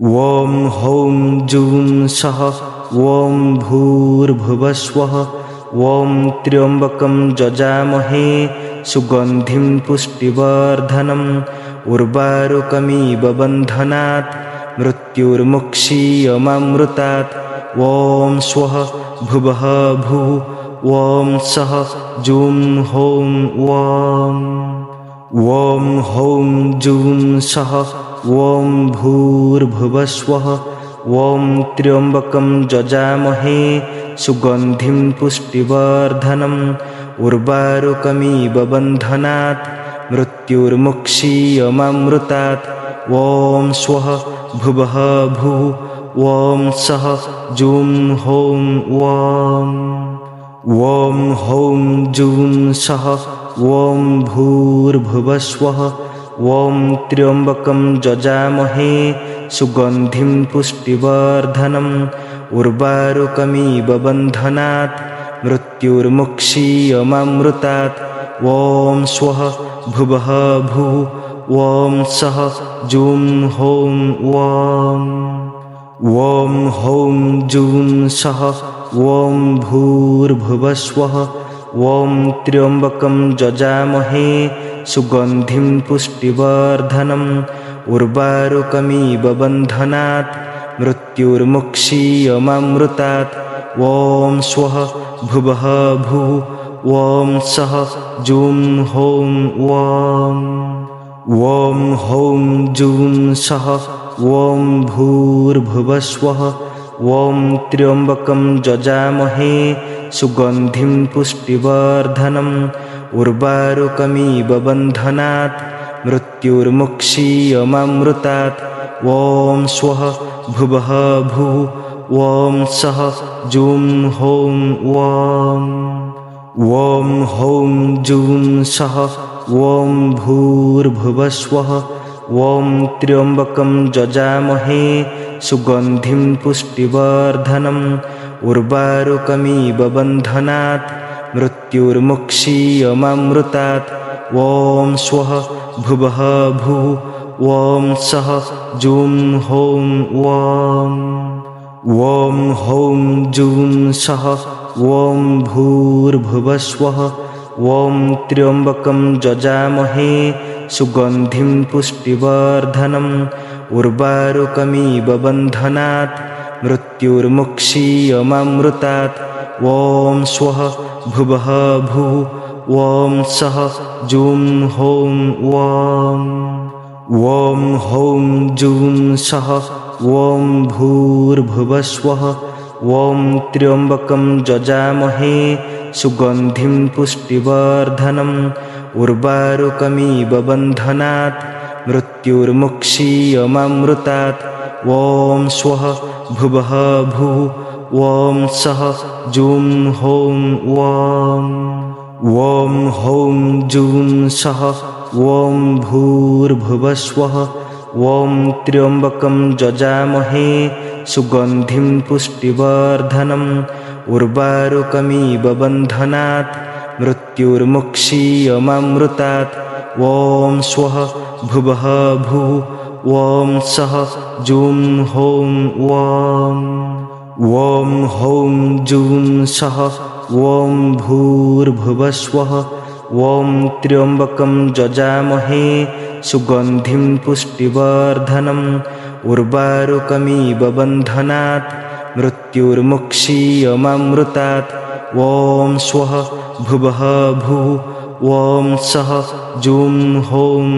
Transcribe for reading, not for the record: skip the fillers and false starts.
ॐ हौं जूं सः ॐ भूर्भुवस्वः ॐ त्र्यम्बकं जजामहे सुगन्धिं पुष्टिवर्धनम् उर्वारुकमिव बन्धनात् मृत्युर्मुक्षीयमामृतात् ॐ स्वः भुवः भुः ॐ सः जूं हौं ॐ हौं जूं सः ॐ भूर्भुवस्वः ॐ त्र्यम्बकं जजामहे सुगन्धिं पुष्टिवर्धनम् उर्वारुकमिव बन्धनात् मृत्युर्मुक्षीयमामृतात् ॐ स्वः भुवः भुः ॐ सः जूं हौं ॐ हौं जूं सः ॐ भूर्भुवस्वः ॐ त्र्यम्बकं जजामहे सुगन्धिं पुष्टिवर्धनम् उर्वारुकमिव बन्धनात् मृत्युर्मुक्षीयमामृतात् ॐ स्वः भुवः भुः ॐ सः जूं हौं ॐ हौं जूं सः ॐ भूर्भुवस्वः ॐ त्र्यम्बकं जजामहे सुगन्धिं पुष्टिवर्धनम् उर्वारुकमिव बन्धनात् मृत्युर्मुक्षीयमामृतात् ॐ स्वः भुवः भुः ॐ सः जूं हौं ॐ हौं जूं सः ॐ भूर्भुवस्वः ॐ त्र्यम्बकं जजामहे सुगन्धिं पुष्टिवर्धनम् उर्वारुकमिव बन्धनात् मृत्युर्मुक्षीयमामृतात् ॐ स्वः भुवः भुः ॐ सः जूं हौं ॐ हौं जूं सः ॐ भूर्भुवस्वः ॐ त्र्यम्बकं जजामहे सुगन्धिं पुष्टिवर्धनम् उर्वारुकमिव बन्धनात् मृत्युर्मुक्षीयमामृतात् ॐ स्वः भुवः भुः ॐ सः जूं हौं ॐ हौं जूं सः ॐ भूर्भुवस्वः ॐ त्र्यम्बकं जजामहे सुगन्धिं पुष्टिवर्धनम् उर्वारुकमिव बन्धनात् मृत्युर्मुक्षीयमामृतात् ॐ स्वः भुवः भुः ॐ सः जूं हौं ॐ हौं जूं सः ॐ भूर्भुवस्वः ॐ त्र्यम्बकं जजामहे सुगन्धिं पुष्टिवर्धनम् उर्वारुकमिव बन्धनात् मृत्युर्मुक्षीयमामृतात् ॐ स्वः भुवः भुः ॐ सः जूं हौं ॐ हौं जूं सः ॐ भूर्भुवस्वः ॐ त्र्यम्बकं जजामहे सुगन्धिं पुष्टिवर्धनम् उर्वारुकमिव बन्धनात् मृत्युर्मुक्षीयमामृतात् ॐ स्वः भुवः भुः ॐ सः जूं हौं ॐ हौं जूं सः ॐ भूर्भुवस्वः ॐ त्र्यम्बकं जजामहे सुगन्धिं पुष्टिवर्धनम् उर्वारुकमिव बन्धनात् मृत्युर्मुक्षीयमामृतात् ॐ स्वः भुवः भुः ॐ सः जूं हौं